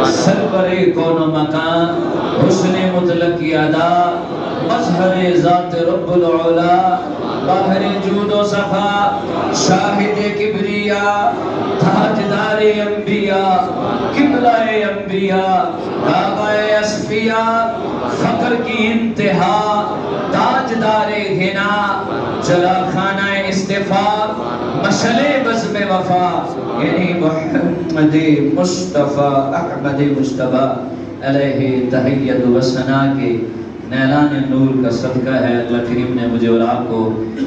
سرور کون و مکان، حسن مطلق کی ادا، مظہر ذات رب العلا، باہر جود و صفا، شاہد کبریا، تاجدار انبیاء، قبلہ انبیاء، کعبہ اصفیاء، فقر کی انتہا، تاجدار غنا، جلا خانہ استفاق، مشعل بزم وفا، یعنی محمد مصطفیٰ احمد مصطفیٰ علیہ تحیت و ثنا کے نیلان نور کا صدقہ ہے۔ اللہ کریم نے مجھے اور آپ کو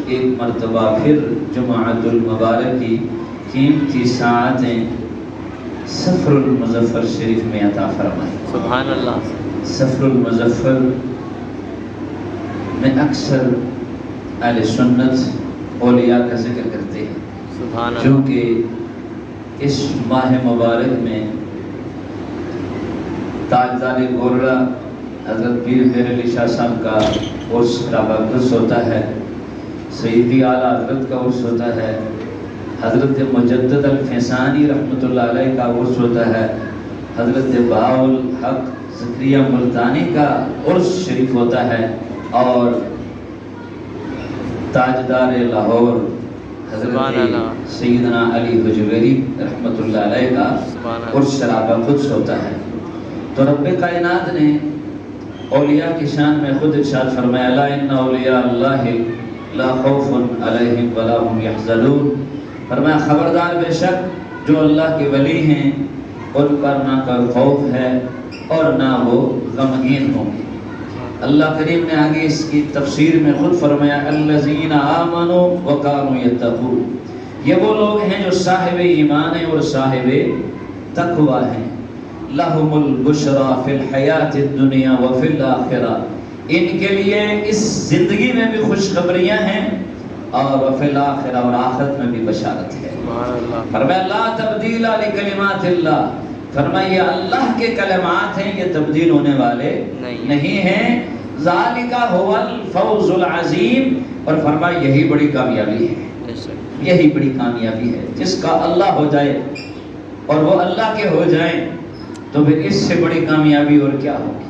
ایک مرتبہ پھر جمعۃ المبارک کی قیمتی ساعتیں سفر المظفر شریف میں عطا فرمائی۔ سبحان اللہ۔ سفر المظفر میں اکثر اہل سنت اولیاء کا ذکر کرتے ہیں، سبحان اللہ۔ کیونکہ اس ماہ مبارک میں تاجدار گورڑا حضرت پیر میر علی شاہ صاحب کا عرس عرس ہوتا ہے، سیدی اعلیٰ حضرت کا عرس ہوتا ہے، حضرت مجدد الفیضانی رحمۃ اللہ علیہ کا عرس ہوتا ہے، حضرت بہاءالحق زکریا ملتانی کا عرس شریف ہوتا ہے، اور تاجدار لاہور حضرت سیدنا علی حجویری رحمۃ اللہ علیہ کا عرس شراب قدس ہوتا ہے۔ تو رب کائنات نے اولیاء کی شان میں خود ارشاد فرمایا، لا ان اولیاء اللہ لا خوف علیہم ولا هم یحزنون، فرمایا خبردار بے شک جو اللہ کے ولی ہیں ان پر نہ کوئی خوف ہے اور نہ وہ غمگین ہوں گے۔ اللہ کریم نے آگے اس کی تفسیر میں خود فرمایا، الذین آمنوا وکانوا یتقون، یہ وہ لوگ ہیں جو صاحب ایمان ہیں اور صاحب تقوی ہیں۔ لہم البشری فی الحیات الدنیا وفی الآخرہ، ان کے لیے اس زندگی میں بھی خوشخبریاں ہیں اور وفی الآخرہ، اور آخرت میں بھی بشارت ہے۔ فرمایا لا تبدیل لکلمات اللہ، فرمایا یہ اللہ کے کلمات ہیں، یہ تبدیل ہونے والے نہیں ہیں۔ ذالک هو الفوز العظیم، اور فرمایا یہی بڑی کامیابی ہے، یہی بڑی کامیابی ہے جس کا اللہ ہو جائے اور وہ اللہ کے ہو جائیں تو پھر اس سے بڑی کامیابی اور کیا ہوگی۔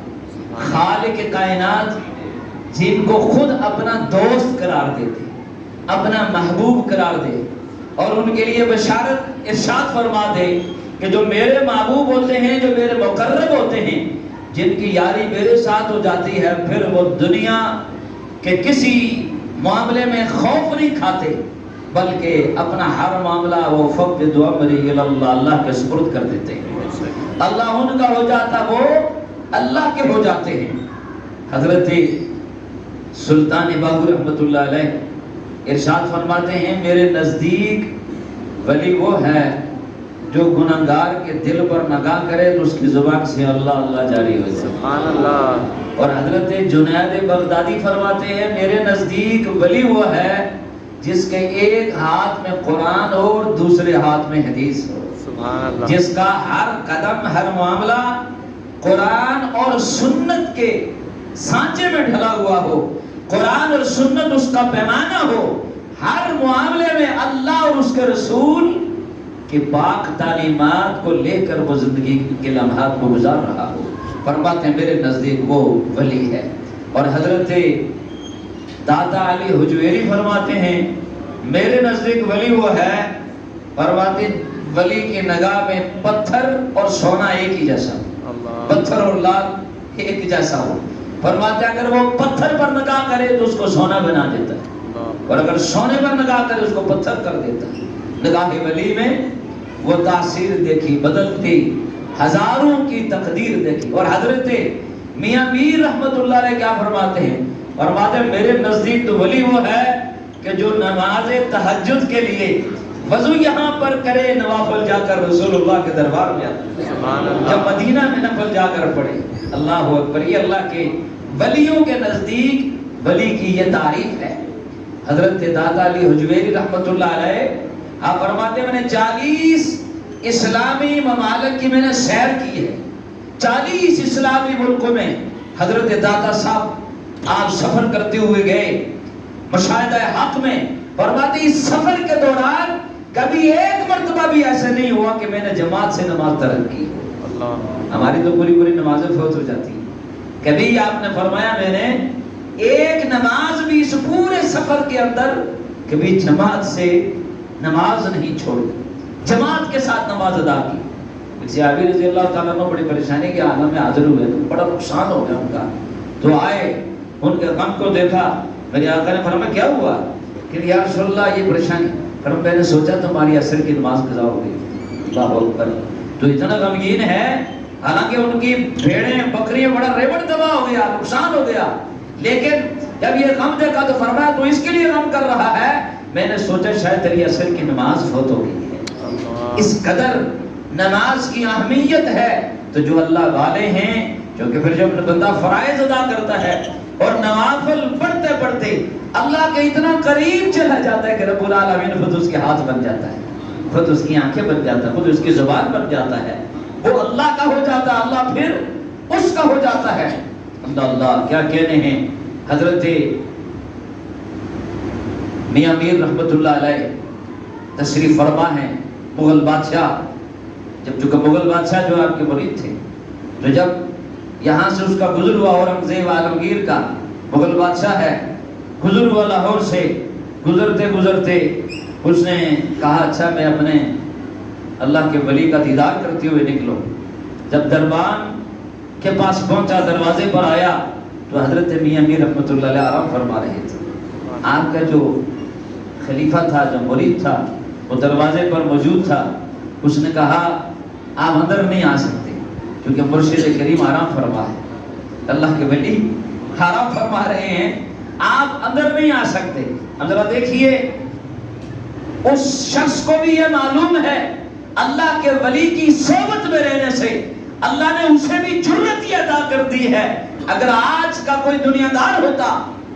خالق کائنات جن کو خود اپنا دوست قرار دیتے، اپنا محبوب قرار دے، اور ان کے لیے بشارت ارشاد فرما دے کہ جو میرے محبوب ہوتے ہیں، جو میرے مقرب ہوتے ہیں، جن کی یاری میرے ساتھ ہو جاتی ہے، پھر وہ دنیا کے کسی معاملے میں خوف نہیں کھاتے، بلکہ اپنا ہر معاملہ وہ فوض امری الی اللہ، اللہ کے سپرد کر دیتے ہیں۔ اللہ ان کا ہو جاتا، وہ اللہ کے ہو جاتے ہیں۔ حضرت سلطان باہو رحمۃ اللہ علیہ ارشاد فرماتے ہیں، میرے نزدیک ولی وہ ہے جو گناہگار کے دل پر نگاہ کرے تو اس کی زبان سے اللہ اللہ جاری ہو جائے۔ سبحان اللہ۔ اور حضرت جنید بغدادی فرماتے ہیں، میرے نزدیک ولی وہ ہے جس کے ایک ہاتھ میں قرآن ہو اور دوسرے ہاتھ میں حدیث ہو، جس کا ہر قدم ہر معاملہ قرآن اور سنت کے سانچے میں ڈھلا ہوا ہو، قرآن اور سنت اس کا پیمانہ ہو، ہر معاملے میں اللہ اور اس کے رسول کہ پاک تعلیمات کو لے کر وہ زندگی کے لمحات کو گزار رہا ہو۔ فرماتے ہیں میرے نزدیک وہ ولی ہے۔ اور حضرت داتا علی حجویری فرماتے ہیں، میرے نزدیک ولی وہ ہے، فرماتے ولی کی نگاہ میں پتھر اور سونا ایک ہی جیسا، پتھر اور لال ایک جیسا ہو۔ فرماتے ہیں اگر وہ پتھر پر نگاہ کرے تو اس کو سونا بنا دیتا ہے، اور اگر سونے پر نگاہ کرے اس کو پتھر کر دیتا ہے۔ نگاہ ولی میں وہ تاثیر دیکھی، بدلتی ہزاروں کی تقدیر دیکھی۔ اور حضرت میاں میر رحمت اللہ علیہ کیا فرماتے ہیں؟ فرماتے ہیں میرے نزدیک تو ولی وہ ہے کہ جو نماز تہجد کے لیے وضو یہاں پر کرے، نوافل جا کر رسول اللہ کے دربار میں آتا، جب مدینہ میں نفل جا کر پڑھے۔ اللہ اکبر، یہ اللہ کے ولیوں کے نزدیک ولی کی یہ تعریف ہے۔ حضرت داتا علی حجویری رحمت اللہ علیہ آپ فرماتے ہیں، میں نے 40 اسلامی ممالک کی میں نے سیر کی ہے، 40 اسلامی ملکوں میں حضرت داتا صاحب آپ سفر کرتے ہوئے گئے مشاہدہ حق میں۔ فرماتے ہیں اس سفر کے دوران کبھی ایک مرتبہ بھی ایسا نہیں ہوا کہ میں نے جماعت سے نماز ترک کی، ہماری تو پوری پوری نمازیں فوت ہو جاتی ہیں. کبھی آپ نے فرمایا میں نے ایک نماز بھی اس پورے سفر کے اندر کبھی جماعت سے نماز نہیں چھوڑی، جماعت کے ساتھ نماز ادا کی. صحابی رضی اللہ تعالیٰ عنہ بڑی پریشانی کے عالم میں حاضر ہوئے، بڑا نقصان ہو گیا ان کا. تو آئے، ان کے غم کو دیکھا. میرے آقا نے فرمایا کیا ہوا؟ کہ یا رسول اللہ یہ پریشانی. فرمایا میں نے سوچا تمہاری عصر کی نماز قضا ہو گئی. اللہ اکبر. تو اتنا غمگین ہے، حالانکہ ان کی بھیڑیں بکریاں بڑا ریوڑ تباہ ہو گیا، نقصان ہو گیا، لیکن جب یہ غم دیکھا تو فرمایا تو اس کے لیے غم کر رہا ہے، میں نے سوچا شاید تیری عصر کی نماز فوت ہو گئی ہے. اس قدر نماز کی اہمیت ہے. تو جو اللہ والے ہیں، کیونکہ پھر جب بندہ فرائض ادا کرتا ہے اور نوافل پڑھتے پڑھتے اللہ کے اتنا قریب چلا جاتا ہے کہ رب العالمین خود اس کے ہاتھ بن جاتا ہے، خود اس کی آنکھیں بن جاتا ہے، خود اس کی زبان بن جاتا ہے. وہ اللہ کا ہو جاتا ہے، اللہ پھر اس کا ہو جاتا ہے. اللہ اللہ کیا کہنے ہیں. حضرت میاں میر رحمت اللہ علیہ تشریف فرما ہیں. مغل بادشاہ جب مغل بادشاہ جو آپ کے مرید تھے، تو جب یہاں سے اس کا گزر ہوا اورنگزیب عالمگیر کا مغل بادشاہ ہے، گزر ہوا لاہور سے، گزرتے گزرتے اس نے کہا اچھا میں اپنے اللہ کے ولی کا دیدار کرتے ہوئے نکلو. جب دربان کے پاس پہنچا، دروازے پر آیا تو حضرت میاں میر رحمت اللہ علیہ آرام فرما رہے تھے. آپ کا جو خلیفہ تھا، جو مرید تھا، وہ دروازے پر موجود تھا. اس نے کہا آپ اندر نہیں آ سکتے کیونکہ مرشد کریم آرام فرما ہے، اللہ کے ولی آرام فرما رہے ہیں، آپ اندر نہیں آ سکتے. ذرا دیکھیے، اس شخص کو بھی یہ معلوم ہے اللہ کے ولی کی صحبت میں رہنے سے اللہ نے اسے بھی جرت ہی عطا کر دی ہے. اگر آج کا کوئی دنیا دار ہوتا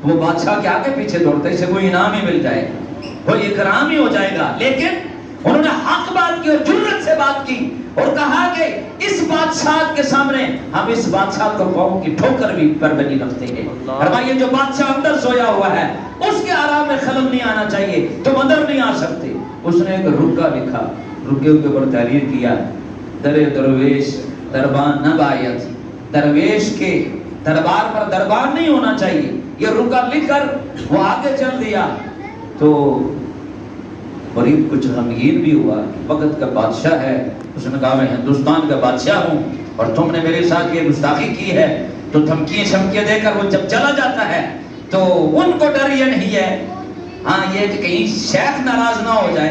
وہ بادشاہ کے آگے پیچھے دوڑتا، اسے کوئی انعام ہی مل جائے گا، کوئی اکرام ہی ہو جائے گا. لیکن انہوں نے حق بات کی اور جرت سے بات کی اور کہا کہ اس بادشاہ کے سامنے ہم اس بادشاہ کو قوم کی ٹھوکر بھی پر بنی رکھتے ہیں. فرمائیے جو بادشاہ اندر سویا ہوا ہے اس کے آرام میں خلل نہیں آنا چاہیے، تم اندر نہیں آ سکتے. اس نے ایک رکا لکھا، رکے کے اوپر تحریر کیا، در درویش دربان نہ بایت، درویش کے دربار پر دربار نہیں ہونا چاہیے. یہ رکا لکھ کر وہ آگے چل دیا. تو غریب کچھ غمگین بھی ہوا، وقت کا بادشاہ ہے. اس نے کہا میں ہندوستان کا بادشاہ ہوں اور تم نے میرے ساتھ یہ گستاخی کی ہے. تو دھمکیاں شمکیاں دے کر وہ جب چلا جاتا ہے تو ان کو ڈر یہ نہیں ہے، ہاں یہ کہ کہیں شیخ ناراض نہ ہو جائے.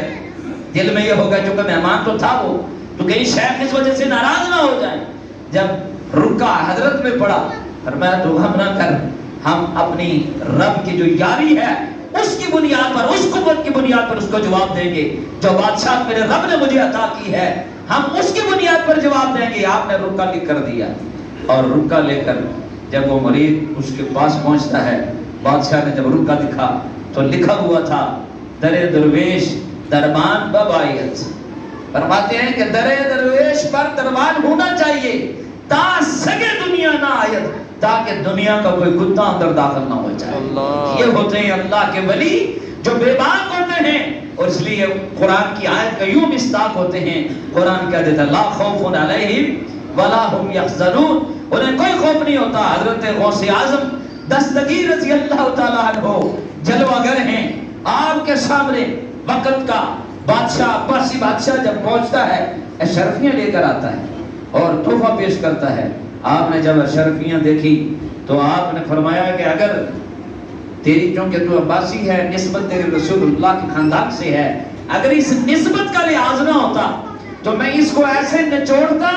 دل میں یہ ہوگا چونکہ مہمان تو تھا وہ، تو کہیں شیخ اس وجہ سے ناراض نہ ہو جائے. جب رکا حضرت میں پڑا، فرمایا تو غم نہ کر، ہم اپنی رب کی جو یاری ہے اس کی بنیاد پر، اس قوت کی بنیاد پر اس کو جواب دیں گے. جو بادشاہ میرے رب نے مجھے عطا کی ہے ہم اس کی بنیاد پر جواب دیں گے. آپ نے رکا لکھ کر دیا اور رکا لے کر جب وہ مرید اس کے پاس پہنچتا ہے، بادشاہ نے جب رکا دکھا تو لکھا ہوا تھا در درویش دربان ببایت. فرماتے ہیں کہ در درویش پر دربان ہونا چاہیے تا سگے دنیا نہ آیت، تاکہ دنیا کا کوئی کتا اندر داخل نہ ہو جائے. یہ ہوتے ہیں اللہ کے ولی جو بے باک ہوتے ہیں. اور اس لیے قرآن کی آیت کا یوں مصداق ہوتے ہیں. قرآن کہہ دیتا لا خوف علیہم ولا هم یحزنون، انہیں کوئی خوف نہیں ہوتا. حضرت غوث اعظم دستگیر رضی اللہ تعالیٰ عنہ جلوہ گر ہیں. آپ کے سامنے وقت کا بادشاہ، عباسی بادشاہ جب پہنچتا ہے اشرفیاں لے کر آتا ہے اور تحفہ پیش کرتا ہے. آپ نے جب اشرفیاں دیکھی تو آپ نے فرمایا کہ اگر تیری چونکہ تو عباسی ہے، نسبت تیرے رسول اللہ کے خاندان سے ہے، اگر اس نسبت کا لحاظ نہ ہوتا تو میں اس کو ایسے نچوڑتا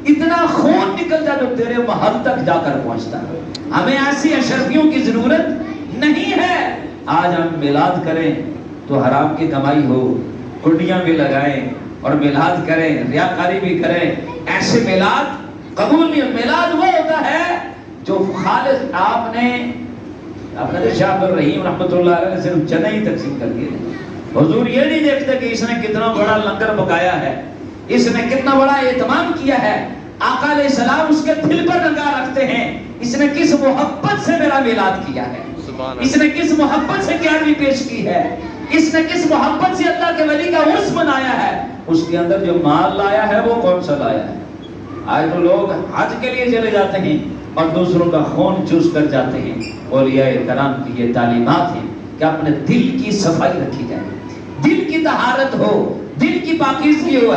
اتنا خون نکل جا جو تیرے محل تک جا کر پہنچتا. ہمیں ایسی اشرفیوں کی ضرورت نہیں ہے. آج ہم میلاد کریں تو حرام کی کمائی ہو، کنڈیاں بھی لگائیں اور میلاد کریں، ریاکاری بھی کریں. ایسے میلاد قبول نہیں. میلاد وہ ہوتا ہے جو خالص آپ نے اپنے شاہ عبد الرحیم رحمۃ اللہ علیہ نے صرف چنے ہی تقسیم کر دیے. حضور یہ نہیں دیکھتے کہ اس نے کتنا بڑا لنگر پکایا ہے، اس نے کتنا بڑا اہتمام کیا ہے. آقا علیہ السلام اس کے دل پر نگاہ رکھتے ہیں، اس نے کس محبت سے میرا میلاد کیا ہے، اس نے کس محبت سے گیارہویں پیش کی ہے، اس نے کس محبت سے اللہ کے ولی کا عرس منایا ہے. اس کے اندر جو مال لایا ہے وہ کون سا لایا ہے؟ آج تو لوگ حج کے لیے چلے جاتے ہیں اور دوسروں کا خون چوس کر جاتے ہیں. اولیاء کرام کی یہ تعلیمات ہیں کہ اپنے دل کی صفائی رکھی جائے, دل کی طہارت ہو, دل کی پاکیزگی ہو.